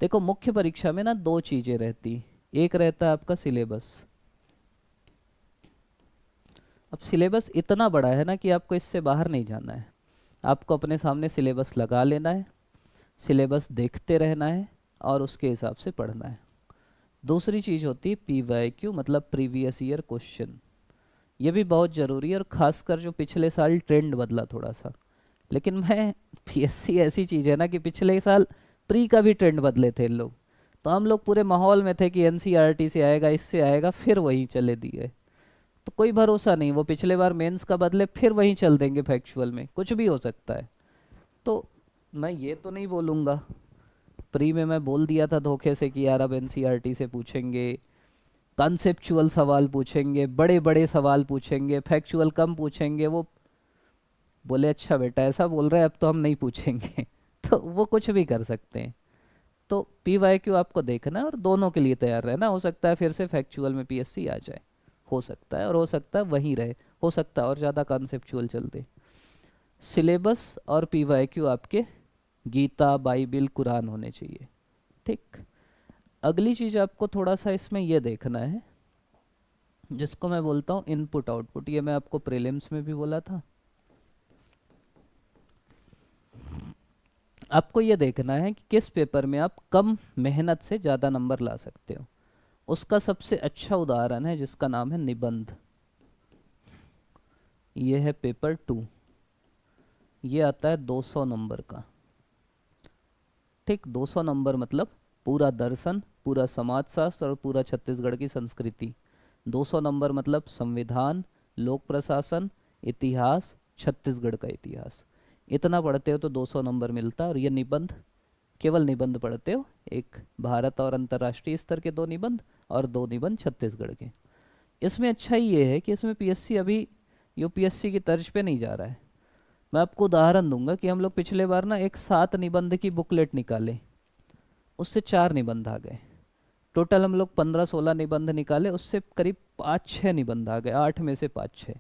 देखो मुख्य परीक्षा में ना दो चीजें रहती, एक रहता है आपका सिलेबस। अब सिलेबस इतना बड़ा है ना कि आपको इससे बाहर नहीं जाना है। आपको अपने सामने सिलेबस लगा लेना है, सिलेबस देखते रहना है और उसके हिसाब से पढ़ना है। दूसरी चीज़ होती है पीवाईक्यू, मतलब प्रीवियस ईयर क्वेश्चन। ये भी बहुत ज़रूरी है, और ख़ासकर जो पिछले साल ट्रेंड बदला थोड़ा सा। लेकिन मैं पीएससी ऐसी चीज़ है ना कि पिछले साल प्री का भी ट्रेंड बदले थे इन लोग। तो हम लोग पूरे माहौल में थे कि एनसीईआरटी से आएगा, इससे आएगा, फिर वहीं चले दिए। तो कोई भरोसा नहीं, वो पिछले बार मेंस का बदले फिर वहीं चल देंगे, फैक्चुअल में कुछ भी हो सकता है। तो मैं ये तो नहीं बोलूँगा, प्री में मैं बोल दिया था धोखे से कि यार अब एनसीईआरटी से पूछेंगे, कॉन्सेप्चुअल सवाल पूछेंगे, बड़े बड़े सवाल पूछेंगे, फैक्चुअल कम पूछेंगे। वो बोले अच्छा बेटा ऐसा बोल रहे हैं, अब तो हम नहीं पूछेंगे। तो वो कुछ भी कर सकते हैं। तो पी वाई क्यू आपको देखना है और दोनों के लिए तैयार रहना। हो सकता है फिर से फैक्चुअल में पीएससी आ जाए, हो सकता है, और हो सकता है वहीं रहे, हो सकता है और ज़्यादा कॉन्सेप्चुअल चल दे। सिलेबस और पी वाई क्यू आपके गीता, बाइबिल, कुरान होने चाहिए। ठीक। अगली चीज़ आपको थोड़ा सा इसमें यह देखना है, जिसको मैं बोलता हूँ इनपुट आउटपुट। ये मैं आपको प्रीलिम्स में भी बोला था। आपको ये देखना है कि किस पेपर में आप कम मेहनत से ज़्यादा नंबर ला सकते हो। उसका सबसे अच्छा उदाहरण है जिसका नाम है निबंध। ये है पेपर 2, ये आता है 200 नंबर का। ठीक, 200 नंबर मतलब पूरा दर्शन, पूरा समाजशास्त्र और पूरा छत्तीसगढ़ की संस्कृति। 200 नंबर मतलब संविधान, लोक प्रशासन, इतिहास, छत्तीसगढ़ का इतिहास। इतना पढ़ते हो तो 200 नंबर मिलता है। और ये निबंध, केवल निबंध पढ़ते हो, एक भारत और अंतर्राष्ट्रीय स्तर के 2 निबंध और 2 निबंध छत्तीसगढ़ के। इसमें अच्छा ये है कि इसमें पीएससी अभी यूपीएससी की तर्ज पे नहीं जा रहा है। मैं आपको उदाहरण दूंगा कि हम लोग पिछले बार ना एक 7 निबंध की बुकलेट निकाले, उससे 4 निबंध आ गए। टोटल हम लोग 15-16 निबंध निकाले, उससे करीब 5-6 निबंध आ गए, 8 में से 5-6।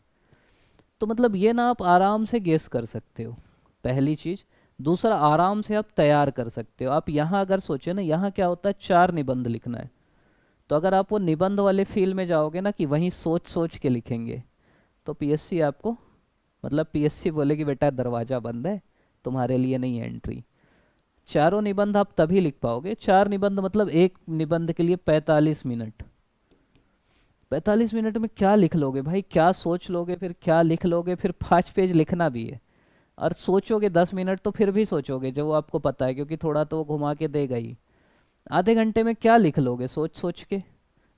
तो मतलब ये ना आप आराम से गेस कर सकते हो, पहली चीज़। दूसरा, आराम से आप तैयार कर सकते हो। आप यहाँ अगर सोचे ना, यहाँ क्या होता है, 4 निबंध लिखना है। तो अगर आप वो निबंध वाले फील्ड में जाओगे ना कि वहीं सोच सोच के लिखेंगे, तो पीएससी आपको, मतलब पीएससी बोलेगी बेटा दरवाज़ा बंद है, तुम्हारे लिए नहीं है एंट्री। चारों निबंध आप तभी लिख पाओगे, 4 निबंध मतलब एक निबंध के लिए 45 मिनट। 45 मिनट में क्या लिख लोगे भाई, क्या सोच लोगे, फिर क्या लिख लोगे, फिर 5 पेज लिखना भी है। और सोचोगे 10 मिनट तो फिर भी सोचोगे, जो वो आपको पता है, क्योंकि थोड़ा तो वो घुमा के देगा ही। आधे घंटे में क्या लिख लोगे सोच सोच के।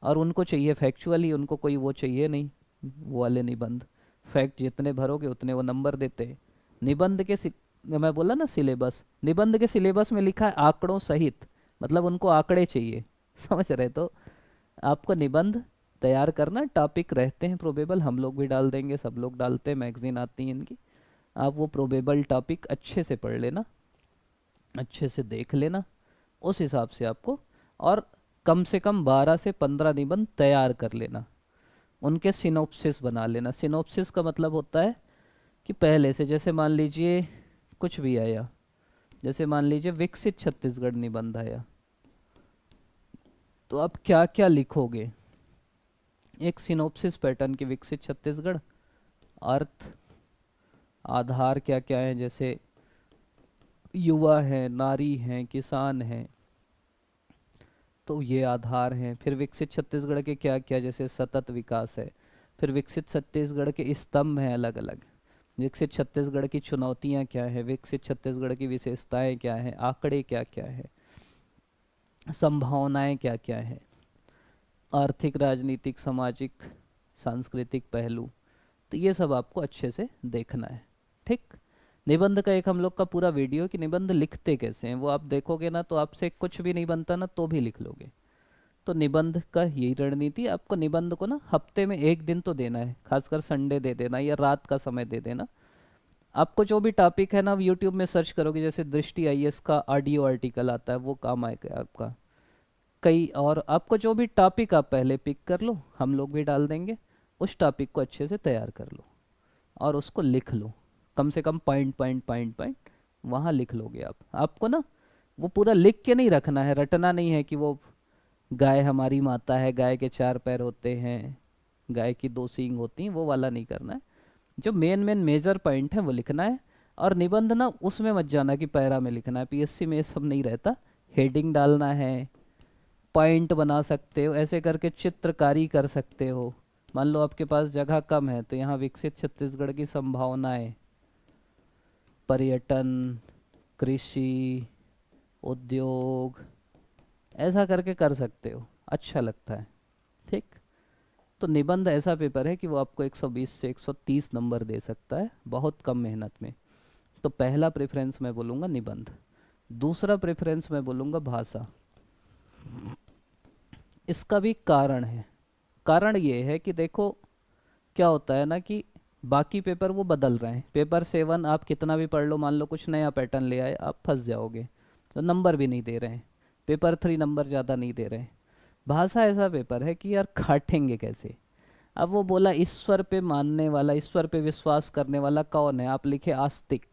और उनको चाहिए फैक्चुअली, उनको कोई वो चाहिए नहीं, वो वाले निबंध। फैक्ट जितने भरोगे उतने वो नंबर देते हैं। निबंध के मैं बोला ना सिलेबस, निबंध के सिलेबस में लिखा है आंकड़ों सहित, मतलब उनको आंकड़े चाहिए। समझ रहे? तो आपको निबंध तैयार करना, टॉपिक रहते हैं प्रोबेबल, हम लोग भी डाल देंगे, सब लोग डालते हैं, मैगजीन आती है इनकी। आप वो प्रोबेबल टॉपिक अच्छे से पढ़ लेना, अच्छे से देख लेना, उस हिसाब से आपको, और कम से कम 12 से 15 निबंध तैयार कर लेना। उनके सिनोप्सिस बना लेना। सिनोप्सिस का मतलब होता है कि पहले से, जैसे मान लीजिए कुछ भी आया, जैसे मान लीजिए विकसित छत्तीसगढ़ निबंध आया, तो आप क्या क्या लिखोगे, एक सिनोप्सिस पैटर्न की। विकसित छत्तीसगढ़, अर्थ, आधार क्या क्या है, जैसे युवा है, नारी हैं, किसान हैं, तो ये आधार हैं। फिर विकसित छत्तीसगढ़ के क्या क्या, जैसे सतत विकास है। फिर विकसित छत्तीसगढ़ के स्तंभ हैं अलग अलग। विकसित छत्तीसगढ़ की चुनौतियाँ क्या है, विकसित छत्तीसगढ़ की विशेषताएं क्या है, आंकड़े क्या क्या है, संभावनाएं क्या क्या है, आर्थिक, राजनीतिक, सामाजिक, सांस्कृतिक पहलू। तो ये सब आपको अच्छे से देखना है। ठीक। निबंध का एक हम लोग का पूरा वीडियो कि निबंध लिखते कैसे हैं, वो आप देखोगे ना तो आपसे कुछ भी नहीं बनता ना तो भी लिख लोगे। तो निबंध का यही रणनीति, आपको निबंध को ना हफ्ते में 1 दिन तो देना है, खासकर संडे दे देना या रात का समय दे देना। आपको जो भी टॉपिक है ना, आप यूट्यूब में सर्च करोगे, जैसे दृष्टि आईएएस का ऑडियो आर्टिकल आता है, वो काम आएगा आपका। कई और आपको जो भी टॉपिक आप पहले पिक कर लो, हम लोग भी डाल देंगे, उस टॉपिक को अच्छे से तैयार कर लो और उसको लिख लो। कम से कम पॉइंट पॉइंट पॉइंट पॉइंट वहाँ लिख लोगे आप। आपको ना वो पूरा लिख के नहीं रखना है, रटना नहीं है कि वो गाय हमारी माता है, गाय के 4 पैर होते हैं, गाय की 2 सींग होती हैं, वो वाला नहीं करना है। जो मेन मेन मेजर पॉइंट है वो लिखना है। और निबंध ना उसमें मत जाना कि पैरा में लिखना है, पीएससी में ये सब नहीं रहता। हेडिंग डालना है, पॉइंट बना सकते हो, ऐसे करके चित्रकारी कर सकते हो। मान लो आपके पास जगह कम है तो यहाँ विकसित छत्तीसगढ़ की संभावनाएं, पर्यटन, कृषि, उद्योग, ऐसा करके कर सकते हो, अच्छा लगता है। ठीक। तो निबंध ऐसा पेपर है कि वो आपको 120 से 130 नंबर दे सकता है बहुत कम मेहनत में। तो पहला प्रेफरेंस मैं बोलूँगा निबंध। दूसरा प्रेफरेंस मैं बोलूँगा भाषा। इसका भी कारण है। कारण ये है कि देखो क्या होता है ना कि बाकी पेपर वो बदल रहे हैं। पेपर 7 आप कितना भी पढ़ लो, मान लो कुछ नया पैटर्न ले आए, आप फंस जाओगे, तो नंबर भी नहीं दे रहे हैं। पेपर 3 नंबर ज़्यादा नहीं दे रहे हैं। भाषा ऐसा पेपर है कि यार काटेंगे कैसे। अब वो बोला ईश्वर पे मानने वाला, ईश्वर पे विश्वास करने वाला कौन है, आप लिखे आस्तिक,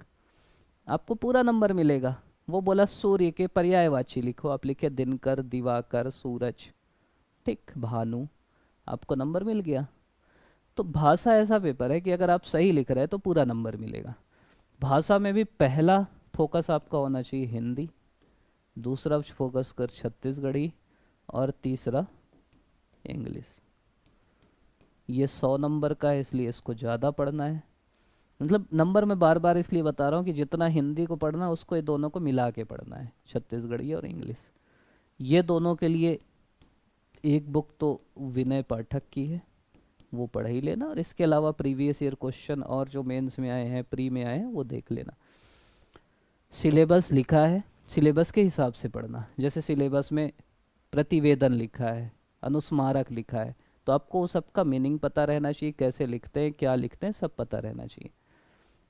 आपको पूरा नंबर मिलेगा। वो बोला सूर्य के पर्यायवाची लिखो, आप लिखे दिनकर, दिवाकर, सूरज, ठीक, भानु, आपको नंबर मिल गया। तो भाषा ऐसा पेपर है कि अगर आप सही लिख रहे हैं तो पूरा नंबर मिलेगा। भाषा में भी पहला फोकस आपका होना चाहिए हिंदी, दूसरा फोकस कर छत्तीसगढ़ी, और तीसरा इंग्लिश। ये 100 नंबर का है इसलिए इसको ज़्यादा पढ़ना है। मतलब नंबर मैं बार बार इसलिए बता रहा हूँ कि जितना हिंदी को पढ़ना उसको ये दोनों को मिला के पढ़ना है, छत्तीसगढ़ी और इंग्लिश। ये दोनों के लिए एक बुक तो विनय पाठक की है, वो पढ़ ही लेना, और इसके अलावा प्रीवियस ईयर क्वेश्चन और जो मेंस में आए हैं, प्री में आए हैं, वो देख लेना। सिलेबस लिखा है, सिलेबस के हिसाब से पढ़ना। जैसे सिलेबस में प्रतिवेदन लिखा है, अनुस्मारक लिखा है, तो आपको सबका मीनिंग पता रहना चाहिए, कैसे लिखते हैं, क्या लिखते हैं, सब पता रहना चाहिए।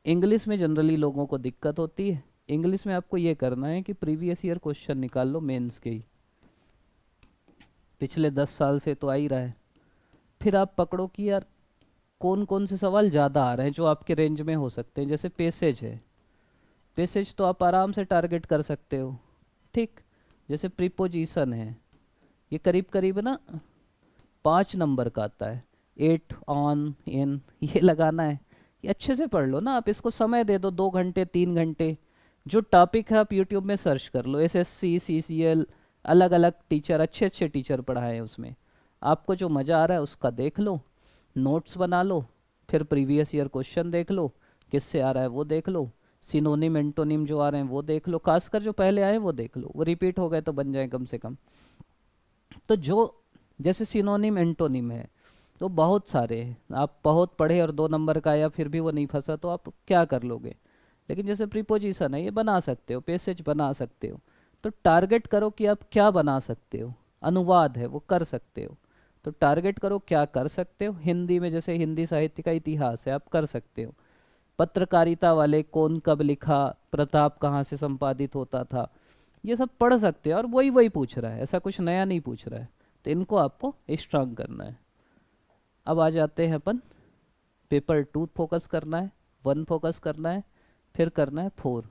इंग्लिश में जनरली लोगों को दिक्कत होती है। इंग्लिश में आपको ये करना है कि प्रीवियस ईयर क्वेश्चन निकाल लो मेंस के ही, पिछले 10 साल से तो आ ही रहा है। फिर आप पकड़ो कि यार कौन कौन से सवाल ज़्यादा आ रहे हैं जो आपके रेंज में हो सकते हैं। जैसे पेसेज है, पेसेज तो आप आराम से टारगेट कर सकते हो, ठीक। जैसे प्रीपोजिशन है, ये करीब करीब ना 5 नंबर का आता है, 8, ऑन, इन, ये लगाना है। ये अच्छे से पढ़ लो ना, आप इसको समय दे दो 2 घंटे 3 घंटे। जो टॉपिक है आप यूट्यूब में सर्च कर लो, एसएससी, सीसीएल, अलग अलग टीचर, अच्छे अच्छे टीचर पढ़ाए हैं उसमें। आपको जो मज़ा आ रहा है उसका देख लो, नोट्स बना लो, फिर प्रीवियस ईयर क्वेश्चन देख लो, किससे आ रहा है वो देख लो, सिनोनिम एंटोनिम जो आ रहे हैं वो देख लो, खासकर जो पहले आए वो देख लो, वो रिपीट हो गए तो बन जाए कम से कम। तो जो जैसे सिनोनिम एंटोनिम है तो बहुत सारे हैं, आप बहुत पढ़े और 2 नंबर का आया फिर भी वो नहीं फंसा तो आप क्या कर लोगे। लेकिन जैसे प्रीपोजिशन है ये बना सकते हो, पैसेज बना सकते हो। तो टारगेट करो कि आप क्या बना सकते हो। अनुवाद है वो कर सकते हो, तो टारगेट करो क्या कर सकते हो। हिंदी में जैसे हिंदी साहित्य का इतिहास है आप कर सकते हो। पत्रकारिता वाले कौन कब लिखा, प्रताप कहाँ से संपादित होता था, ये सब पढ़ सकते हो। और वही वही पूछ रहा है, ऐसा कुछ नया नहीं पूछ रहा है, तो इनको आपको स्ट्रांग करना है। अब आ जाते हैं अपन पेपर 2 फोकस करना है, 1 फोकस करना है, फिर करना है 4।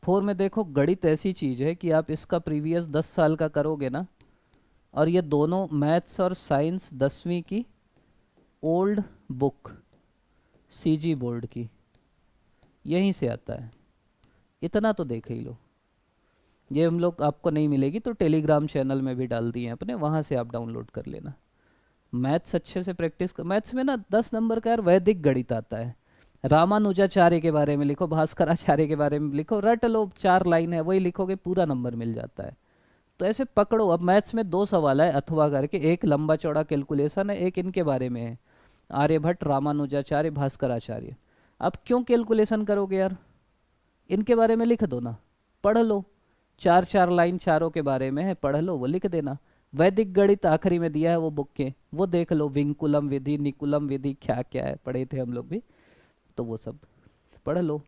4 में देखो गणित ऐसी चीज़ है कि आप इसका प्रीवियस 10 साल का करोगे ना, और ये दोनों मैथ्स और साइंस 10वीं की ओल्ड बुक सीजी बोर्ड की यहीं से आता है, इतना तो देख ही लो। ये हम लोग आपको नहीं मिलेगी तो टेलीग्राम चैनल में भी डाल दिए हैं अपने, वहाँ से आप डाउनलोड कर लेना। मैथ्स अच्छे से प्रैक्टिस कर। मैथ्स में ना 10 नंबर का यार वैदिक गणित आता है, रामानुजाचार्य के बारे में लिखो, भास्कराचार्य के बारे में लिखो, रट लो, 4 लाइन है वही लिखोगे, पूरा नंबर मिल जाता है। तो ऐसे पकड़ो। अब मैथ्स में 2 सवाल है अथवा करके, एक लंबा चौड़ा कैलकुलेशन है, एक इनके बारे में है, आर्यभट्ट, रामानुजाचार्य, भास्कराचार्य। अब क्यों कैलकुलेशन करोगे यार, इनके बारे में लिख दो ना, पढ़ लो, 4 लाइन चारों के बारे में है, पढ़ लो, वो लिख देना। वैदिक गणित आखिरी में दिया है वो बुक के, वो देख लो, विंकुलम विधि, निकुलम विधि, क्या क्या है, पढ़े थे हम लोग भी, तो वो सब पढ़ लो।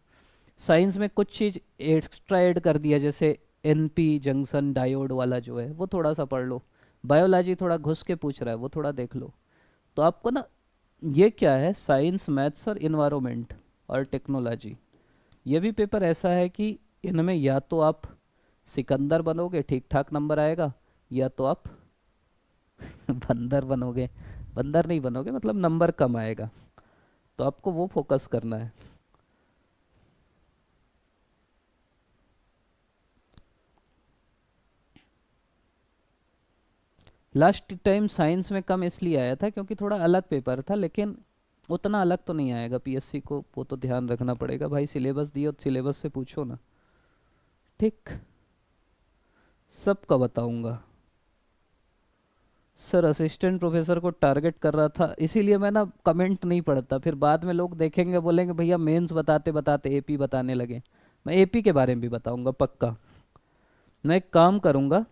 साइंस में कुछ चीज़ एक्स्ट्रा ऐड कर दिया, जैसे एनपी जंक्शन डायोड वाला जो है वो थोड़ा सा पढ़ लो। बायोलॉजी थोड़ा घुस के पूछ रहा है, वो थोड़ा देख लो। तो आपको ना ये क्या है, साइंस, मैथ्स और इन्वायरमेंट और टेक्नोलॉजी, ये भी पेपर ऐसा है कि इनमें या तो आप सिकंदर बनोगे, ठीक ठाक नंबर आएगा, या तो आप बंदर बनोगे, बंदर नहीं बनोगे मतलब नंबर कम आएगा। तो आपको वो फोकस करना है। लास्ट टाइम साइंस में कम इसलिए आया था क्योंकि थोड़ा अलग पेपर था, लेकिन उतना अलग तो नहीं आएगा पीएससी को, वो तो ध्यान रखना पड़ेगा भाई, सिलेबस दियो तो सिलेबस से पूछो ना। ठीक, सबका बताऊंगा। सर असिस्टेंट प्रोफेसर को टारगेट कर रहा था, इसीलिए मैं ना कमेंट नहीं पढ़ता, फिर बाद में लोग देखेंगे बोलेंगे भैया मेंस बताते बताते एपी बताने लगे। मैं एपी के बारे में भी बताऊंगा पक्का। मैं एक काम करूंगा,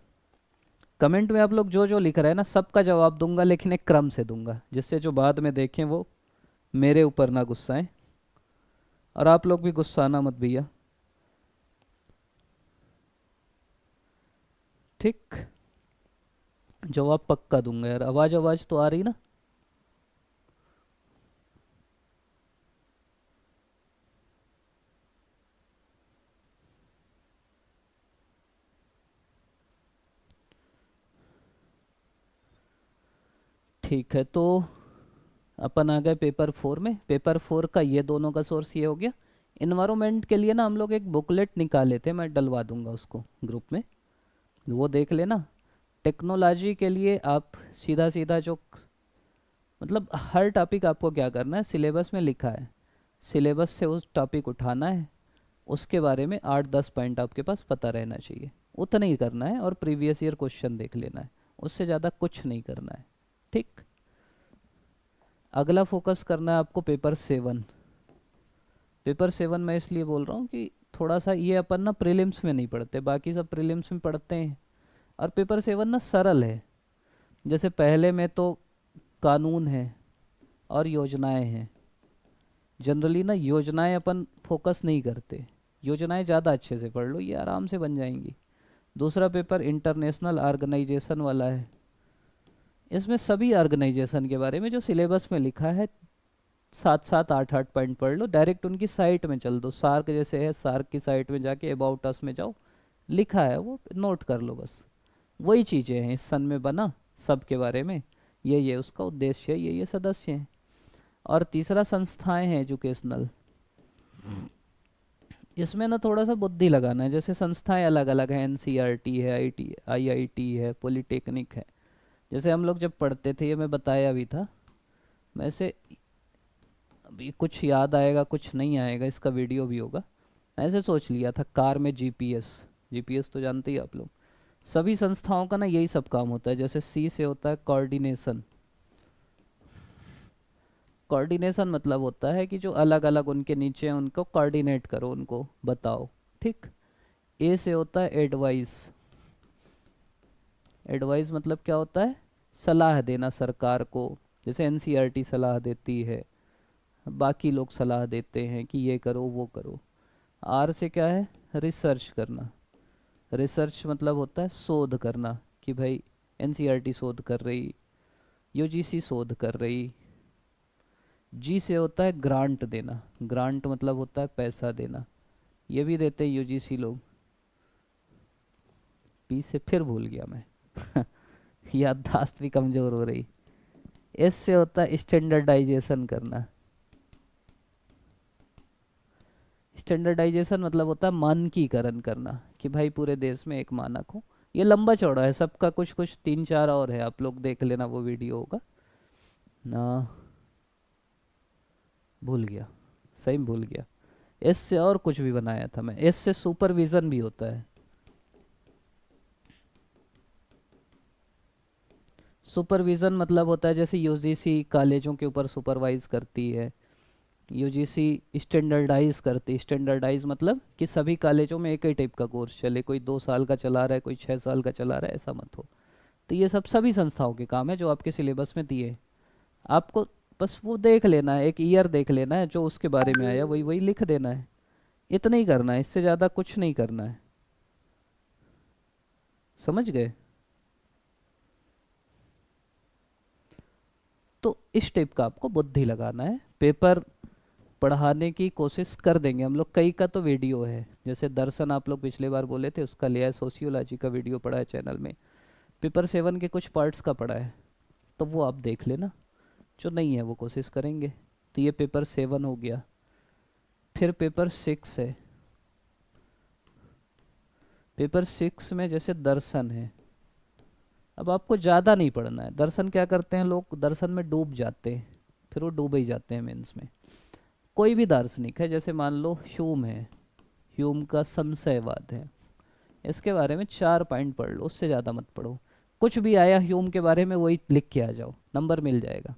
कमेंट में आप लोग जो जो लिख रहे हैं ना सबका जवाब दूंगा, लेकिन एक क्रम से दूंगा, जिससे जो बाद में देखें वो मेरे ऊपर ना गुस्साएं, और आप लोग भी गुस्साना मत भैया। ठीक, जवाब पक्का दूंगा यार। आवाज आवाज तो आ रही ना? ठीक है, तो अपन आ गए पेपर 4 में। पेपर 4 का ये दोनों का सोर्स ये हो गया। इन्वायरमेंट के लिए ना हम लोग एक बुकलेट निकाले थे, मैं डलवा दूंगा उसको ग्रुप में, वो देख लेना। टेक्नोलॉजी के लिए आप सीधा सीधा जो, मतलब हर टॉपिक आपको क्या करना है, सिलेबस में लिखा है, सिलेबस से उस टॉपिक उठाना है, उसके बारे में 8-10 पॉइंट आपके पास पता रहना चाहिए, उतना ही करना है, और प्रीवियस ईयर क्वेश्चन देख लेना है, उससे ज़्यादा कुछ नहीं करना है। ठीक, अगला फोकस करना है आपको पेपर 7। पेपर 7 मैं इसलिए बोल रहा हूँ कि थोड़ा सा ये अपन ना प्रीलिम्स में नहीं पढ़ते, बाकी सब प्रीलिम्स में पढ़ते हैं, और पेपर 7 ना सरल है। जैसे पहले में तो कानून है और योजनाएं हैं। जनरली ना योजनाएं अपन फोकस नहीं करते, योजनाएं ज़्यादा अच्छे से पढ़ लो, ये आराम से बन जाएंगी। दूसरा पेपर इंटरनेशनल ऑर्गेनाइजेशन वाला है, इसमें सभी ऑर्गेनाइजेशन के बारे में जो सिलेबस में लिखा है 7-7, 8-8 पॉइंट पढ़ लो, डायरेक्ट उनकी साइट में चल दो। सार्क जैसे है, सार्क की साइट में जाके अबाउट अस में जाओ, लिखा है वो नोट कर लो बस। वही चीज़ें हैं इस सन में बना सब के बारे में, ये उसका उद्देश्य है, ये सदस्य हैं। और तीसरा संस्थाएं हैं एजुकेशनल, इसमें ना थोड़ा सा बुद्धि लगाना है। जैसे संस्थाएं अलग अलग हैं, एनसीईआरटी है, आईआईटी है, पॉलिटेक्निक है। जैसे हम लोग जब पढ़ते थे, ये मैं बताया भी था, वैसे अभी कुछ याद आएगा कुछ नहीं आएगा, इसका वीडियो भी होगा। ऐसे सोच लिया था कार में जीपीएस, जीपीएस तो जानते ही आप लोग। सभी संस्थाओं का ना यही सब काम होता है। जैसे सी से होता है कोऑर्डिनेशन, कोऑर्डिनेशन मतलब होता है कि जो अलग अलग उनके नीचे हैं उनको कोऑर्डिनेट करो, उनको बताओ। ठीक, ए से होता है एडवाइस, एडवाइस मतलब क्या होता है, सलाह देना सरकार को। जैसे एनसीईआरटी सलाह देती है, बाकी लोग सलाह देते हैं कि ये करो वो करो। आर से क्या है, रिसर्च करना, रिसर्च मतलब होता है शोध करना, कि भाई एनसीईआरटी शोध कर रही, यूजीसी शोध कर रही। जी से होता है ग्रांट देना, ग्रांट मतलब होता है पैसा देना, ये भी देते हैं यूजीसी लोग। पी से फिर भूल गया मैं याददाश्त भी कमज़ोर हो रही। एस से होता है स्टैंडर्डाइजेशन करना, स्टैंडर्डाइजेशन मतलब होता है मानकीकरण करना, कि भाई पूरे देश में एक मानक हो। ये लंबा चौड़ा है सबका, कुछ कुछ 3-4 और है, आप लोग देख लेना, वो वीडियो होगा ना। भूल गया, सही में भूल गया। एस से और कुछ भी बनाया था मैं, एस से सुपरविजन भी होता है। सुपरविजन मतलब होता है जैसे यूजीसी कॉलेजों के ऊपर सुपरवाइज करती है, यूजीसी स्टैंडर्डाइज करती है। स्टैंडर्डाइज मतलब कि सभी कॉलेजों में एक ही टाइप का कोर्स चले, कोई 2 साल का चला रहा है, कोई 6 साल का चला रहा है, ऐसा मत हो। तो ये सब सभी संस्थाओं के काम है जो आपके सिलेबस में दिए। आपको बस वो देख लेना है, एक ईयर देख लेना है, जो उसके बारे में आया वही वही लिख देना है, इतना ही करना है, इससे ज़्यादा कुछ नहीं करना है। समझ गए? तो इस टाइप का आपको बुद्धि लगाना है। पेपर पढ़ाने की कोशिश कर देंगे हम लोग। कई का तो वीडियो है, जैसे दर्शन आप लोग पिछले बार बोले थे उसका लिया है, सोशियोलॉजी का वीडियो पड़ा है चैनल में, पेपर 7 के कुछ पार्ट्स का पड़ा है, तो वो आप देख लेना। जो नहीं है वो कोशिश करेंगे। तो ये पेपर 7 हो गया। फिर पेपर 6 है। पेपर 6 में जैसे दर्शन है, अब आपको ज़्यादा नहीं पढ़ना है। दर्शन क्या करते हैं लोग, दर्शन में डूब जाते हैं, फिर वो डूबे ही जाते हैं मेंस में। कोई भी दार्शनिक है, जैसे मान लो ह्यूम है, ह्यूम का संशयवाद है, इसके बारे में 4 पॉइंट पढ़ लो, उससे ज़्यादा मत पढ़ो। कुछ भी आया ह्यूम के बारे में वही लिख के आ जाओ, नंबर मिल जाएगा।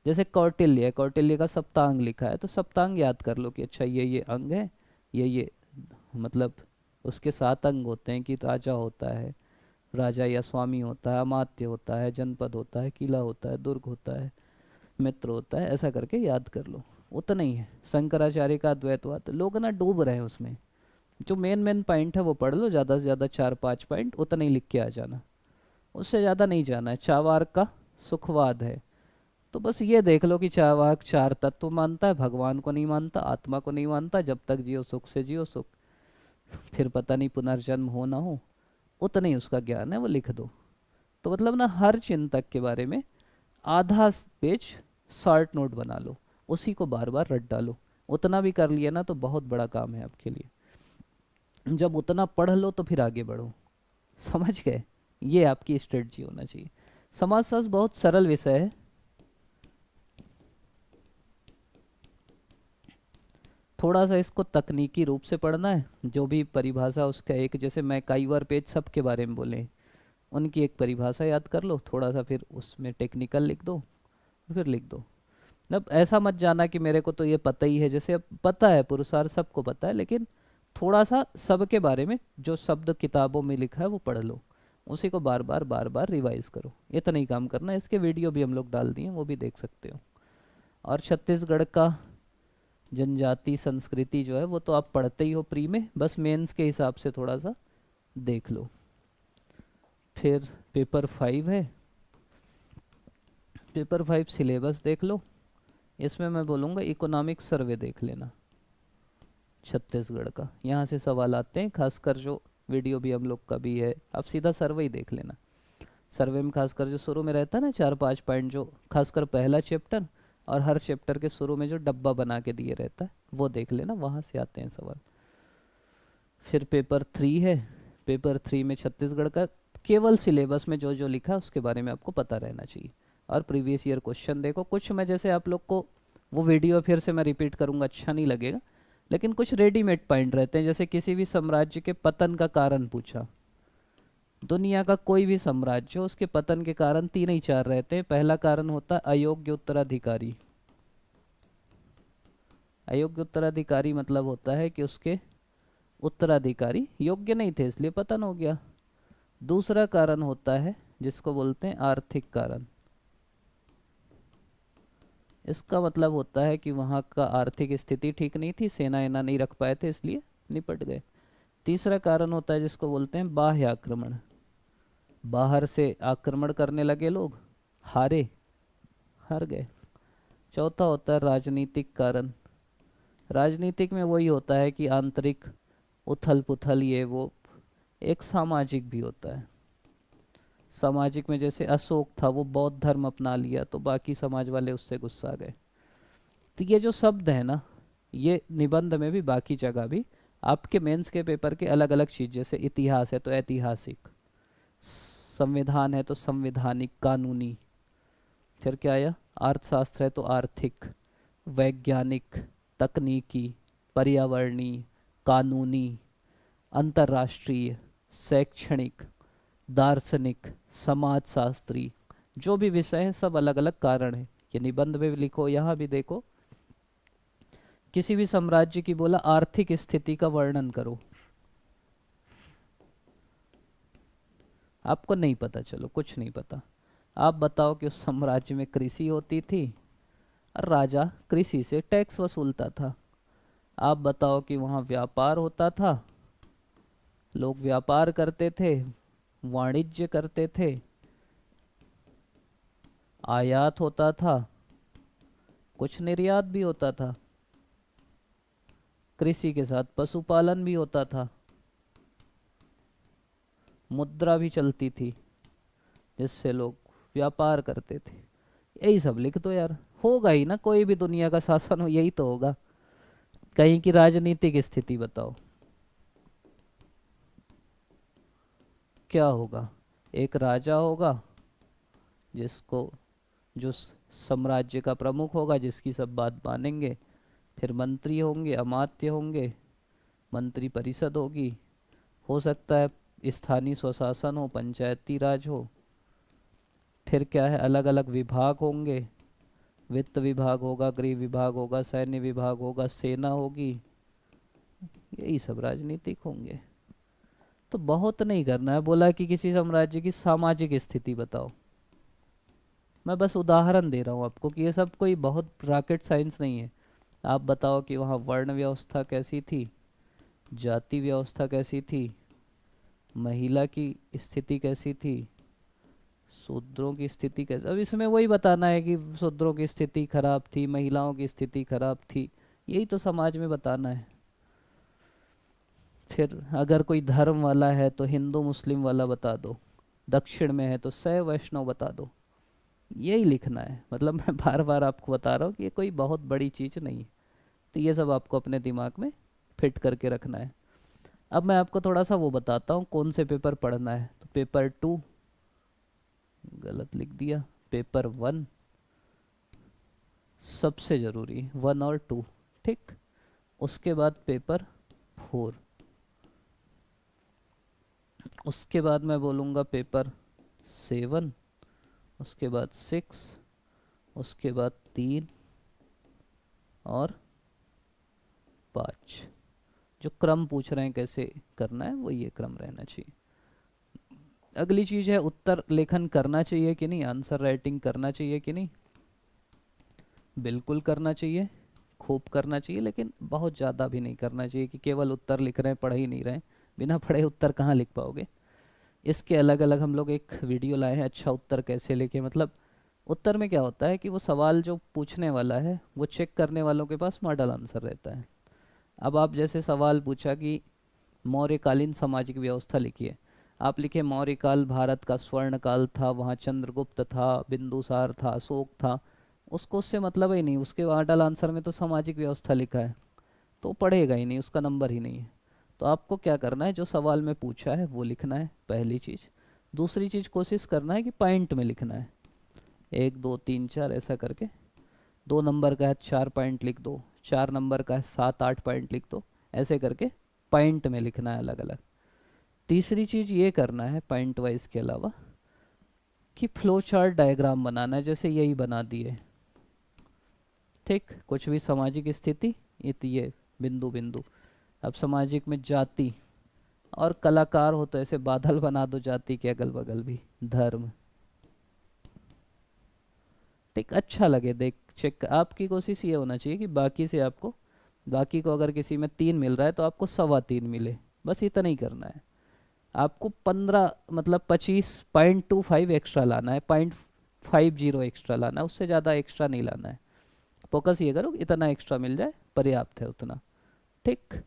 जैसे कौटिल्य है, कौटिल्य का सप्तांग लिखा है, तो सप्तांग याद कर लो कि अच्छा ये अंग है, ये मतलब उसके 7 अंग होते हैं कि राजा होता है, राजा या स्वामी होता है, अमात्य होता है, जनपद होता है, किला होता है, दुर्ग होता है, मित्र होता है, ऐसा करके याद कर लो। उतना ही है। शंकराचार्य का अद्वैतवाद, लोग ना डूब रहे हैं उसमें। जो मेन मेन पॉइंट है वो पढ़ लो, ज़्यादा से ज़्यादा 4-5 पॉइंट उतना ही लिख के आ जाना, उससे ज़्यादा नहीं जाना है। चावार का सुखवाद है, तो बस ये देख लो कि चावाक 4 तत्व मानता है, भगवान को नहीं मानता, आत्मा को नहीं मानता, जब तक जियो सुख से जियो सुख, फिर पता नहीं पुनर्जन्म हो ना हो, उतना ही उसका ज्ञान है, वो लिख दो। तो मतलब ना हर चिंतक के बारे में आधा पेज शॉर्ट नोट बना लो, उसी को बार बार रट डालो। उतना भी कर लिया ना तो बहुत बड़ा काम है आपके लिए। जब उतना पढ़ लो तो फिर आगे बढ़ो। समझ गए? ये आपकी स्ट्रेटजी होना चाहिए। समाजशास्त्र बहुत सरल विषय है, थोड़ा सा इसको तकनीकी रूप से पढ़ना है। जो भी परिभाषा उसका एक, जैसे मैं कई बार पेज सब के बारे में बोले, उनकी एक परिभाषा याद कर लो थोड़ा सा, फिर उसमें टेक्निकल लिख दो, फिर लिख दो। अब ऐसा मत जाना कि मेरे को तो ये पता ही है, जैसे अब पता है, पुरुषार्थ सबको पता है, लेकिन थोड़ा सा सबके बारे में जो शब्द किताबों में लिखा है वो पढ़ लो, उसी को बार बार रिवाइज करो। इतना ही काम करना है। इसके वीडियो भी हम लोग डाल दिए, वो भी देख सकते हो। और छत्तीसगढ़ का जनजाति संस्कृति जो है वो तो आप पढ़ते ही हो प्री में, बस मेंस के हिसाब से थोड़ा सा देख लो। फिर पेपर 5 है। पेपर 5 सिलेबस देख लो। इसमें मैं बोलूँगा इकोनॉमिक सर्वे देख लेना छत्तीसगढ़ का, यहाँ से सवाल आते हैं, खासकर जो वीडियो भी हम लोग का भी है, आप सीधा सर्वे ही देख लेना। सर्वे में खासकर जो शुरू में रहता है ना 4-5 पॉइंट, जो खासकर पहला चैप्टर और हर चैप्टर के शुरू में जो डब्बा बना के दिए रहता है वो देख लेना, वहाँ से आते हैं सवाल। फिर पेपर 3 है। पेपर 3 में छत्तीसगढ़ का केवल सिलेबस में जो जो लिखा उसके बारे में आपको पता रहना चाहिए, और प्रीवियस ईयर क्वेश्चन देखो। कुछ मैं जैसे आप लोग को वो वीडियो फिर से मैं रिपीट करूँगा, अच्छा नहीं लगेगा, लेकिन कुछ रेडीमेड पॉइंट रहते हैं। जैसे किसी भी साम्राज्य के पतन का कारण पूछा, दुनिया का कोई भी साम्राज्य हो, उसके पतन के कारण 3 ही 4 रहते हैं। पहला कारण होता है अयोग्य उत्तराधिकारी। अयोग्य उत्तराधिकारी मतलब होता है कि उसके उत्तराधिकारी योग्य नहीं थे इसलिए पतन हो गया। दूसरा कारण होता है जिसको बोलते हैं आर्थिक कारण। इसका मतलब होता है कि वहाँ का आर्थिक स्थिति ठीक नहीं थी, सेना एना नहीं रख पाए थे इसलिए निपट गए। तीसरा कारण होता है जिसको बोलते हैं बाह्य आक्रमण, बाहर से आक्रमण करने लगे लोग, हार गए। चौथा होता है राजनीतिक कारण। राजनीतिक में वही होता है कि आंतरिक उथल पुथल, ये वो। एक सामाजिक भी होता है। सामाजिक में जैसे अशोक था, वो बौद्ध धर्म अपना लिया तो बाकी समाज वाले उससे गुस्सा गए। तो ये जो शब्द है ना, ये निबंध में भी बाकी जगह भी, आपके मेंस के पेपर के अलग अलग चीज़, जैसे इतिहास है तो ऐतिहासिक, संविधान है तो संवैधानिक कानूनी, फिर क्या आया, अर्थशास्त्र है तो आर्थिक, वैज्ञानिक, तकनीकी, पर्यावरणीय, कानूनी, अंतर्राष्ट्रीय, शैक्षणिक, दार्शनिक, समाजशास्त्री, जो भी विषय हैं सब अलग अलग कारण हैं। ये निबंध में भी लिखो, यहाँ भी देखो। किसी भी साम्राज्य की बोला आर्थिक स्थिति का वर्णन करो, आपको नहीं पता, चलो कुछ नहीं पता, आप बताओ कि उस साम्राज्य में कृषि होती थी और राजा कृषि से टैक्स वसूलता था। आप बताओ कि वहाँ व्यापार होता था, लोग व्यापार करते थे, वाणिज्य करते थे, आयात होता था, कुछ निर्यात भी होता था। कृषि के साथ पशुपालन भी होता था, मुद्रा भी चलती थी जिससे लोग व्यापार करते थे। यही सब लिख दो यार, होगा ही ना, कोई भी दुनिया का शासन हो यही तो होगा। कहीं की राजनीतिक स्थिति बताओ, क्या होगा? एक राजा होगा जिसको जो साम्राज्य का प्रमुख होगा, जिसकी सब बात मानेंगे। फिर मंत्री होंगे, अमात्य होंगे, मंत्री परिषद होगी, हो सकता है स्थानीय स्वशासन हो, पंचायती राज हो। फिर क्या है, अलग अलग विभाग होंगे, वित्त विभाग होगा, गृह विभाग होगा, सैन्य विभाग होगा, सेना होगी, यही सब राजनीतिक होंगे। तो बहुत नहीं करना है, बोला कि किसी साम्राज्य की सामाजिक स्थिति बताओ। मैं बस उदाहरण दे रहा हूँ आपको कि ये सब कोई बहुत रॉकेट साइंस नहीं है। आप बताओ कि वहाँ वर्ण व्यवस्था कैसी थी, जाति व्यवस्था कैसी थी, महिला की स्थिति कैसी थी, शूद्रों की स्थिति कैसी। अब इसमें वही बताना है कि शूद्रों की स्थिति खराब थी, महिलाओं की स्थिति खराब थी, यही तो समाज में बताना है। फिर अगर कोई धर्म वाला है तो हिंदू मुस्लिम वाला बता दो, दक्षिण में है तो शैव वैष्णव बता दो, यही लिखना है। मतलब मैं बार बार आपको बता रहा हूँ कि ये कोई बहुत बड़ी चीज़ नहीं है। तो ये सब आपको अपने दिमाग में फिट करके रखना है। अब मैं आपको थोड़ा सा वो बताता हूँ कौन से पेपर पढ़ना है। तो पेपर 2 गलत लिख दिया, पेपर 1 सबसे ज़रूरी, 1 और 2, ठीक। उसके बाद पेपर 4, उसके बाद मैं बोलूँगा पेपर 7, उसके बाद 6, उसके बाद 3 और 5। जो क्रम पूछ रहे हैं कैसे करना है वो ये क्रम रहना चाहिए। अगली चीज़ है उत्तर लेखन करना चाहिए कि नहीं, आंसर राइटिंग करना चाहिए कि नहीं। बिल्कुल करना चाहिए, खूब करना चाहिए, लेकिन बहुत ज़्यादा भी नहीं करना चाहिए कि केवल उत्तर लिख रहे हैं, पढ़ ही नहीं रहे हैं। बिना पढ़े उत्तर कहाँ लिख पाओगे। इसके अलग अलग हम लोग एक वीडियो लाए हैं, अच्छा उत्तर कैसे लिखे। मतलब उत्तर में क्या होता है कि वो सवाल जो पूछने वाला है वो चेक करने वालों के पास मॉडल आंसर रहता है। अब आप जैसे सवाल पूछा कि मौर्यकालीन सामाजिक व्यवस्था लिखिए, आप लिखे मौर्यकाल भारत का स्वर्ण काल था, वहाँ चंद्रगुप्त था, बिंदुसार था, अशोक था, उसको उससे मतलब ही नहीं। उसके मॉडल आंसर में तो सामाजिक व्यवस्था लिखा है, तो पढ़ेगा ही नहीं, उसका नंबर ही नहीं है। तो आपको क्या करना है, जो सवाल में पूछा है वो लिखना है, पहली चीज़। दूसरी चीज़ कोशिश करना है कि पॉइंट में लिखना है, 1 2 3 4 ऐसा करके। 2 नंबर का है 4 पॉइंट लिख दो, 4 नंबर का है 7 8 पॉइंट लिख दो, ऐसे करके पॉइंट में लिखना है अलग अलग। तीसरी चीज़ ये करना है पॉइंट वाइज के अलावा कि फ्लो चार्ट डायग्राम बनाना है, जैसे यही बना दिए, ठीक। कुछ भी सामाजिक स्थिति, ये बिंदु बिंदु। अब सामाजिक में जाति, और कलाकार हो तो ऐसे बादल बना दो जाति के अगल बगल भी, धर्म, ठीक। अच्छा लगे देख चेक। आपकी कोशिश ये होना चाहिए कि बाकी से आपको, बाकी को अगर किसी में 3 मिल रहा है तो आपको 3.25 मिले, बस इतना ही करना है। आपको 15 मतलब 25.25 एक्स्ट्रा लाना है, 0.50 एक्स्ट्रा लाना है, उससे ज़्यादा एक्स्ट्रा नहीं लाना है। फोकस ये करो इतना एक्स्ट्रा मिल जाए, पर्याप्त है उतना, ठीक।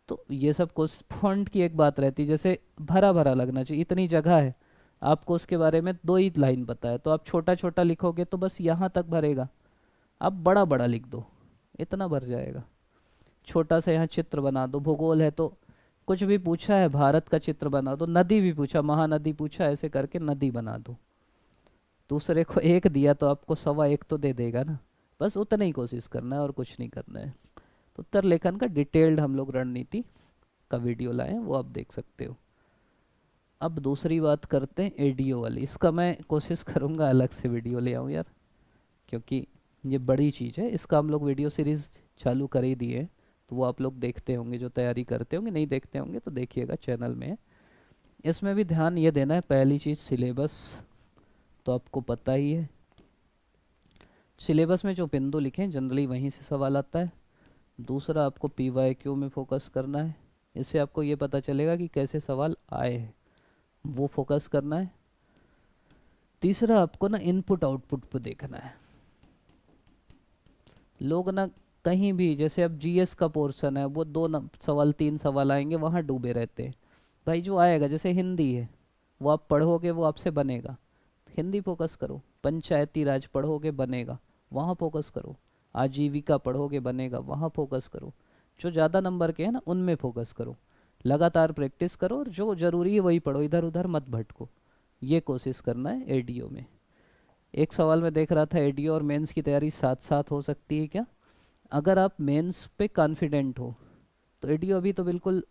तो ये सब कुछ फॉन्ट की एक बात रहती है, जैसे भरा भरा लगना चाहिए, इतनी जगह है, आपको उसके बारे में 2 ही लाइन पता है, तो आप छोटा छोटा लिखोगे तो बस यहाँ तक भरेगा। आप बड़ा बड़ा लिख दो, इतना भर जाएगा। छोटा सा यहाँ चित्र बना दो, भूगोल है तो कुछ भी पूछा है भारत का चित्र बना दो, नदी भी पूछा, महानदी पूछा, ऐसे करके नदी बना दो। दूसरे को 1 दिया तो आपको 1.25 तो दे देगा ना, बस उतना ही कोशिश करना है और कुछ नहीं करना है। तो उत्तर लेखन का डिटेल्ड हम लोग रणनीति का वीडियो लाए हैं, वो आप देख सकते हो। अब दूसरी बात करते हैं एडीओ वाली, इसका मैं कोशिश करूँगा अलग से वीडियो ले आऊँ यार, क्योंकि ये बड़ी चीज़ है। इसका हम लोग वीडियो सीरीज़ चालू कर ही दिए, तो वो आप लोग देखते होंगे, जो तैयारी करते होंगे, नहीं देखते होंगे तो देखिएगा, चैनल में है। इसमें भी ध्यान ये देना है, पहली चीज़ सिलेबस तो आपको पता ही है, सिलेबस में जो बिंदु लिखे हैं जनरली वहीं से सवाल आता है। दूसरा आपको PYQ में फोकस करना है, इससे आपको ये पता चलेगा कि कैसे सवाल आए हैं, वो फोकस करना है। तीसरा आपको ना इनपुट आउटपुट पे देखना है। लोग ना कहीं भी, जैसे अब जीएस का पोर्शन है, वो सवाल 3 सवाल आएंगे, वहाँ डूबे रहते हैं। भाई जो आएगा, जैसे हिंदी है, वो आप पढ़ोगे वो आपसे बनेगा, हिंदी फोकस करो। पंचायती राज पढ़ोगे बनेगा, वहाँ फोकस करो। आजीविका पढ़ोगे बनेगा, वहाँ फोकस करो। जो ज़्यादा नंबर के हैं ना, उनमें फोकस करो। लगातार प्रैक्टिस करो, और जो ज़रूरी है वही पढ़ो, इधर उधर मत भटको। ये कोशिश करना है एडीओ में। एक सवाल में देख रहा था, एडीओ और मेंस की तैयारी साथ साथ हो सकती है क्या? अगर आप मेंस पे कॉन्फिडेंट हो तो एडीओ अभी तो बिल्कुल,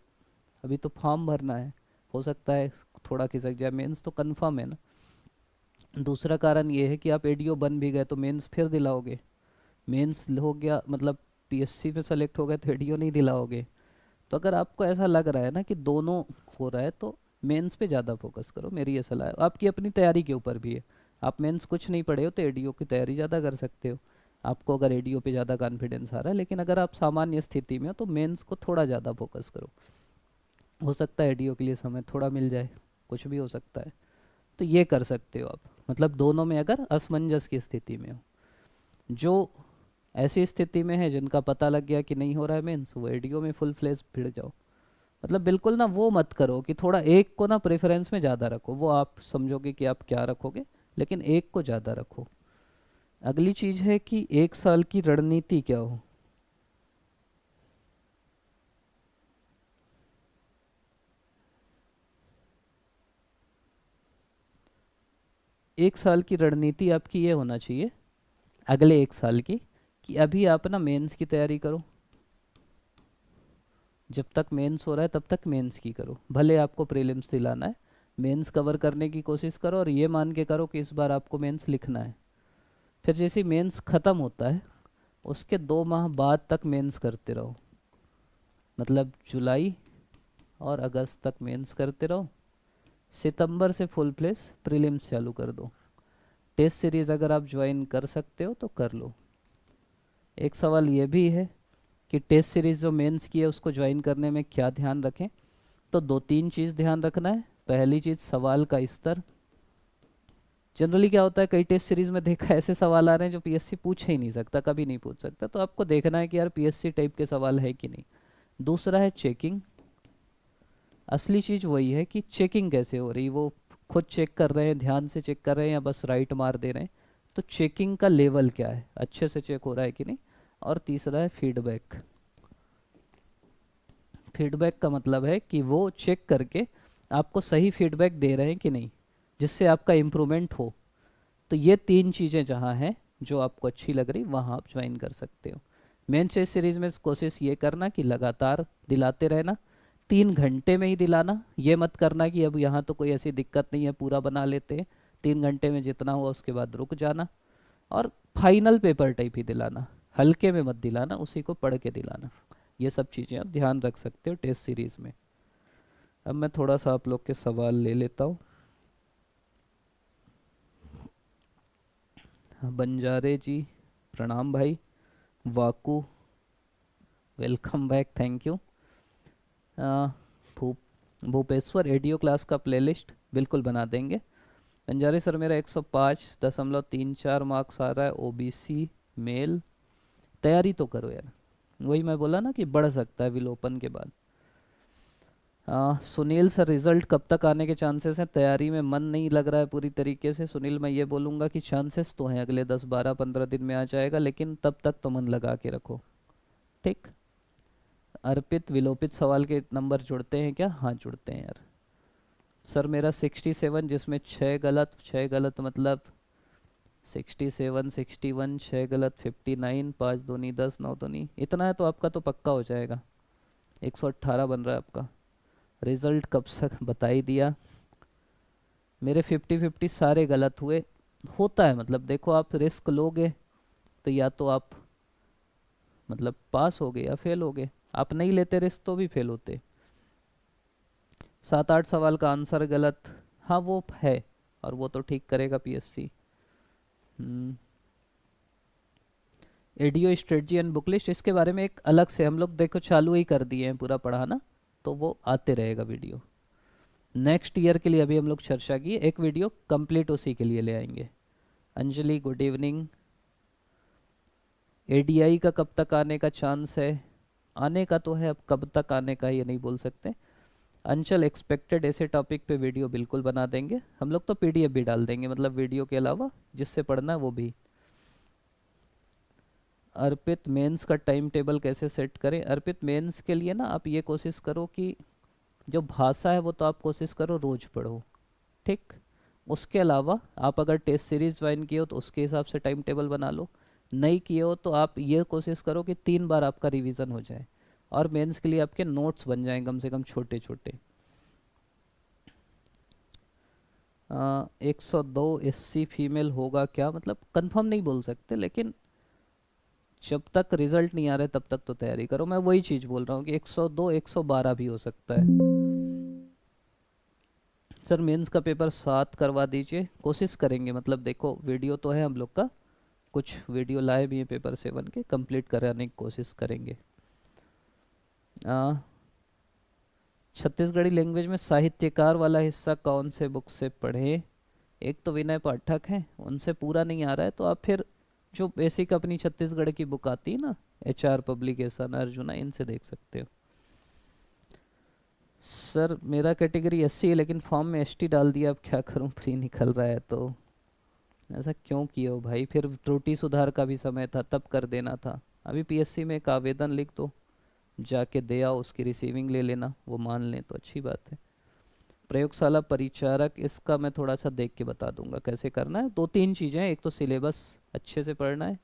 अभी तो फॉर्म भरना है, हो सकता है थोड़ा खिसक जाए, मेंस तो कंफर्म है ना। दूसरा कारण ये है कि आप एडीओ बन भी गए तो मेंस फिर दिलाओगे। मेंस हो गया मतलब पीएससी पे सेलेक्ट हो गए तो एडीओ नहीं दिलाओगे। तो अगर आपको ऐसा लग रहा है ना कि दोनों हो रहा है, तो मेंस पे ज़्यादा फोकस करो, मेरी ये सलाह है। आपकी अपनी तैयारी के ऊपर भी है। आप मेंस कुछ नहीं पढ़े हो तो एडीओ की तैयारी ज़्यादा कर सकते हो, आपको अगर एडीओ पे ज़्यादा कॉन्फिडेंस आ रहा है। लेकिन अगर आप सामान्य स्थिति में हो तो मेंस को थोड़ा ज़्यादा फोकस करो। हो सकता है एडीओ के लिए समय थोड़ा मिल जाए, कुछ भी हो सकता है। तो ये कर सकते हो आप, मतलब दोनों में अगर असमंजस की स्थिति में हो। जो ऐसी स्थिति में है जिनका पता लग गया कि नहीं हो रहा है मेंस, वो एडीओ में फुल फ्लेज भिड़ जाओ। मतलब बिल्कुल ना वो मत करो कि थोड़ा एक को ना प्रेफरेंस में ज़्यादा रखो, वो आप समझोगे कि आप क्या रखोगे, लेकिन एक को ज़्यादा रखो। अगली चीज़ है कि 1 साल की रणनीति क्या हो। 1 साल की रणनीति आपकी ये होना चाहिए, अगले 1 साल की, कि अभी आप ना मेंस की तैयारी करो। जब तक मेंस हो रहा है तब तक मेंस की करो, भले आपको प्रीलिम्स दिलाना है। मेंस कवर करने की कोशिश करो, और ये मान के करो कि इस बार आपको मेंस लिखना है। फिर जैसे मेंस ख़त्म होता है, उसके 2 माह बाद तक मेंस करते रहो। मतलब जुलाई और अगस्त तक मेंस करते रहो, सितंबर से फुल फ्लेज प्रीलिम्स चालू कर दो। टेस्ट सीरीज़ अगर आप ज्वाइन कर सकते हो तो कर लो। एक सवाल ये भी है कि टेस्ट सीरीज़ जो मेंस की है उसको ज्वाइन करने में क्या ध्यान रखें। तो 2-3 चीज़ ध्यान रखना है। पहली चीज़, सवाल का स्तर। जनरली क्या होता है, कई टेस्ट सीरीज़ में देखा है ऐसे सवाल आ रहे हैं जो पीएससी पूछ ही नहीं सकता, कभी नहीं पूछ सकता। तो आपको देखना है कि यार पीएससी टाइप के सवाल है कि नहीं। दूसरा है चेकिंग। असली चीज़ वही है कि चेकिंग कैसे हो रही, वो खुद चेक कर रहे हैं, ध्यान से चेक कर रहे हैं, या बस राइट मार दे रहे हैं। तो चेकिंग का लेवल क्या है, अच्छे से चेक हो रहा है कि नहीं। और तीसरा है फीडबैक। फीडबैक का मतलब है कि वो चेक करके आपको सही फीडबैक दे रहे हैं कि नहीं, जिससे आपका इम्प्रूवमेंट हो। तो ये 3 चीज़ें जहाँ हैं जो आपको अच्छी लग रही, वहाँ आप ज्वाइन कर सकते हो। मेन चेस सीरीज़ में कोशिश ये करना कि लगातार दिलाते रहना, 3 घंटे में ही दिलाना। ये मत करना कि अब यहाँ तो कोई ऐसी दिक्कत नहीं है, पूरा बना लेते हैं, 3 घंटे में जितना हुआ उसके बाद रुक जाना। और फाइनल पेपर टाइप ही दिलाना, हल्के में मत दिलाना, उसी को पढ़ के दिलाना। ये सब चीज़ें आप ध्यान रख सकते हो टेस्ट सीरीज़ में। अब मैं थोड़ा सा आप लोग के सवाल ले लेता हूँ। हाँ, बंजारे जी प्रणाम भाई। वाकू welcome back, thank you. Bhoop Bhupeshwar, audio class का प्लेलिस्ट बिल्कुल बना देंगे। बंजारे सर, मेरा 105.34 मार्क्स आ रहा है, ओबीसी मेल। तैयारी तो करो यार, वही मैं बोला ना कि बढ़ सकता है विलोपन के बाद। सुनील सर, रिजल्ट कब तक आने के चांसेस हैं? तैयारी में मन नहीं लग रहा है पूरी तरीके से। सुनील, मैं ये बोलूँगा कि चांसेस तो हैं, अगले 10-12-15 दिन में आ जाएगा, लेकिन तब तक तो मन लगा के रखो, ठीक। अर्पित, विलोपित सवाल के नंबर जुड़ते हैं क्या? हाँ जुड़ते हैं यार। सर मेरा 67, जिसमें 6 गलत, 6 गलत मतलब 67, 61, 6 गलत 59, 5 दूनी 10, 9 दूनी, इतना है तो आपका तो पक्का हो जाएगा। 118 बन रहा है आपका। रिजल्ट कब तक? बता ही दिया। मेरे 50-50 सारे गलत हुए। होता है, मतलब देखो आप रिस्क लोगे तो या तो आप मतलब पास हो गए या फेल हो गए। आप नहीं लेते रिस्क तो भी फेल होते। 7-8 सवाल का आंसर गलत, हाँ वो है, और वो तो ठीक करेगा PSC. Audio strategy and book list, इसके बारे में एक अलग से हम लोग देखो चालू ही कर दिए हैं पूरा पढ़ाना, तो वो आते रहेगा वीडियो। नेक्स्ट ईयर के लिए अभी हम लोग चर्चा की, एक वीडियो कंप्लीट उसी के लिए ले आएंगे। Anjali, good evening. एडीआई का कब तक आने का चांस है? आने का तो है, अब कब तक आने का ये नहीं बोल सकते। अंचल एक्सपेक्टेड ऐसे टॉपिक पे वीडियो बिल्कुल बना देंगे हम लोग, तो पीडीएफ भी डाल देंगे, मतलब वीडियो के अलावा जिससे पढ़ना है वो भी। अर्पित मेंस का टाइम टेबल कैसे सेट करें? अर्पित मेंस के लिए ना आप ये कोशिश करो कि जो भाषा है वो तो आप कोशिश करो रोज पढ़ो, ठीक। उसके अलावा आप अगर टेस्ट सीरीज ज्वाइन किए हो तो उसके हिसाब से टाइम टेबल बना लो, नहीं किए हो तो आप ये कोशिश करो कि 3 बार आपका रिवीजन हो जाए और मेंस के लिए आपके नोट्स बन जाएं कम से कम छोटे छोटे। 102 एससी फीमेल होगा क्या? मतलब कंफर्म नहीं बोल सकते, लेकिन जब तक रिजल्ट नहीं आ रहे तब तक तो तैयारी करो। मैं वही चीज़ बोल रहा हूँ कि 102 112 भी हो सकता है। सर मेंस का पेपर 7 करवा दीजिए, कोशिश करेंगे। मतलब देखो वीडियो तो है हम लोग का, कुछ वीडियो लाए भी हैं पेपर 7 के, कंप्लीट कराने की कोशिश करेंगे। छत्तीसगढ़ी लैंग्वेज में साहित्यकार वाला हिस्सा कौन से बुक से पढ़े? एक तो विनय पाठक है, उनसे पूरा नहीं आ रहा है तो आप फिर जो बेसिक अपनी छत्तीसगढ़ की बुक आती है ना, एचआर पब्लिकेशन, अर्जुना, इनसे देख सकते हो। सर मेरा कैटेगरी एससी है लेकिन फॉर्म में एसटी डाल दिया, अब क्या करूं? फ्री निकल रहा है तो। ऐसा क्यों किए हो भाई? फिर त्रुटि सुधार का भी समय था, तब कर देना था। अभी पीएससी में एक आवेदन लिख दो, जाके दे आओ, उसकी रिसीविंग ले लेना, वो मान लें तो अच्छी बात है। प्रयोगशाला परिचारक, इसका मैं थोड़ा सा देख के बता दूंगा कैसे करना है। 2-3 चीज़ें हैं, एक तो सिलेबस अच्छे से पढ़ना है,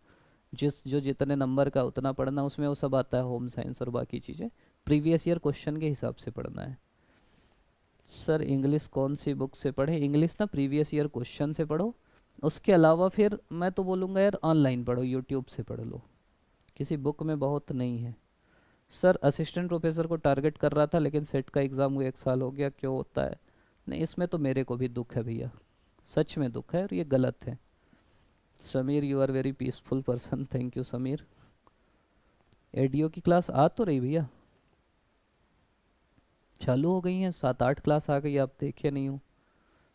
जो जितने नंबर का उतना पढ़ना, उसमें वो सब आता है, होम साइंस और बाकी चीज़ें। प्रीवियस ईयर क्वेश्चन के हिसाब से पढ़ना है। सर इंग्लिश कौन सी बुक से पढ़े? इंग्लिश ना प्रीवियस ईयर क्वेश्चन से पढ़ो, उसके अलावा फिर मैं तो बोलूँगा यार ऑनलाइन पढ़ो, यूट्यूब से पढ़ लो, किसी बुक में बहुत नहीं है। सर असिस्टेंट प्रोफेसर को टारगेट कर रहा था लेकिन सेट का एग्ज़ाम हुए 1 साल हो गया, क्यों होता है? नहीं, इसमें तो मेरे को भी दुख है भैया, सच में दुख है और ये गलत है। Sameer you are very peaceful person, thank you Sameer. ADO की क्लास आ तो रही भैया, चालू हो गई हैं, 7-8 क्लास आ गई, आप देखे नहीं हो।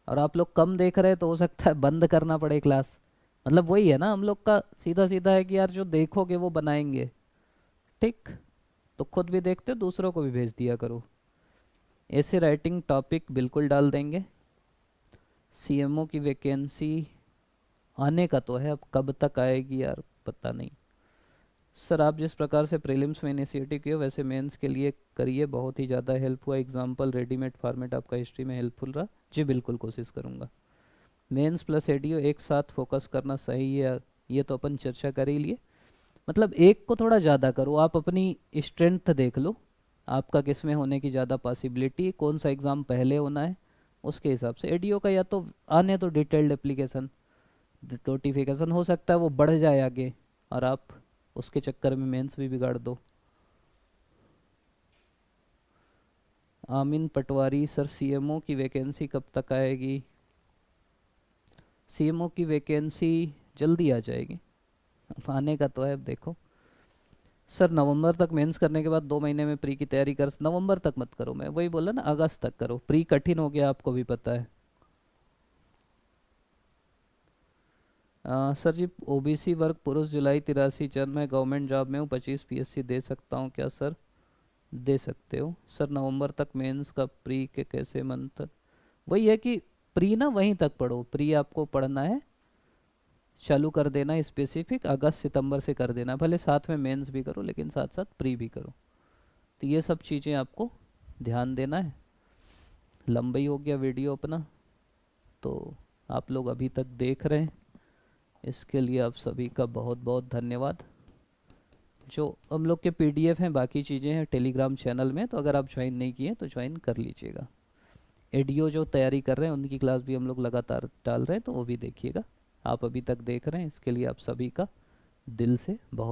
और आप लोग कम देख रहे हैं तो हो सकता है बंद करना पड़े क्लास। मतलब वही है ना, हम लोग का सीधा सीधा है कि यार जो देखोगे वो बनाएंगे, ठीक। तो खुद भी देखते हो, दूसरों को भी भेज दिया करो। ऐसे राइटिंग टॉपिक बिल्कुल डाल देंगे। सीएमओ की वैकेंसी आने का तो है, अब कब तक आएगी यार पता नहीं। सर आप जिस प्रकार से प्रीलिम्स में इनिशिएटिव किए वैसे मेंस के लिए करिए, बहुत ही ज़्यादा हेल्प हुआ। एग्जांपल रेडीमेड फॉर्मेट आपका हिस्ट्री में हेल्पफुल रहा। जी बिल्कुल कोशिश करूँगा। मेंस प्लस एडीओ एक साथ फोकस करना सही है, ये तो अपन चर्चा कर ही लिए। मतलब एक को थोड़ा ज़्यादा करो, आप अपनी स्ट्रेंथ देख लो, आपका किस में होने की ज़्यादा पॉसिबिलिटी, कौन सा एग्ज़ाम पहले होना है, उसके हिसाब से एडीओ का या तो आने तो डिटेल्ड एप्लीकेशन नोटिफिकेशन, हो सकता है वो बढ़ जाए आगे और आप उसके चक्कर में मेंस भी बिगाड़ दो। आमिन पटवारी, सर सीएमओ की वैकेंसी कब तक आएगी? सीएमओ की वैकेंसी जल्दी आ जाएगी, अब आने का तो है, अब देखो। सर नवंबर तक मेंस करने के बाद 2 महीने में प्री की तैयारी कर, नवंबर तक मत करो, मैं वही बोला ना, अगस्त तक करो। प्री कठिन हो गया, आपको भी पता है। सर जी ओबीसी वर्ग पुरुष जुलाई 83 जन्म है, गवर्नमेंट जॉब में हूँ, 25 पीएससी दे सकता हूँ क्या? सर दे सकते हो। सर नवंबर तक मेंस का प्री के कैसे मंथ? वही है कि प्री ना वहीं तक पढ़ो, प्री आपको पढ़ना है, चालू कर देना स्पेसिफिक, अगस्त सितंबर से कर देना, भले साथ में मेंस भी करो लेकिन साथ साथ प्री भी करो। तो ये सब चीज़ें आपको ध्यान देना है। लंबी हो गया वीडियो अपना, तो आप लोग अभी तक देख रहे हैं, इसके लिए आप सभी का बहुत बहुत धन्यवाद। जो हम लोग के पीडीएफ हैं, बाकी चीज़ें हैं टेलीग्राम चैनल में, तो अगर आप ज्वाइन नहीं किए तो ज्वाइन कर लीजिएगा। एडीओ जो तैयारी कर रहे हैं उनकी क्लास भी हम लोग लगातार डाल रहे हैं, तो वो भी देखिएगा। आप अभी तक देख रहे हैं, इसके लिए आप सभी का दिल से बहुत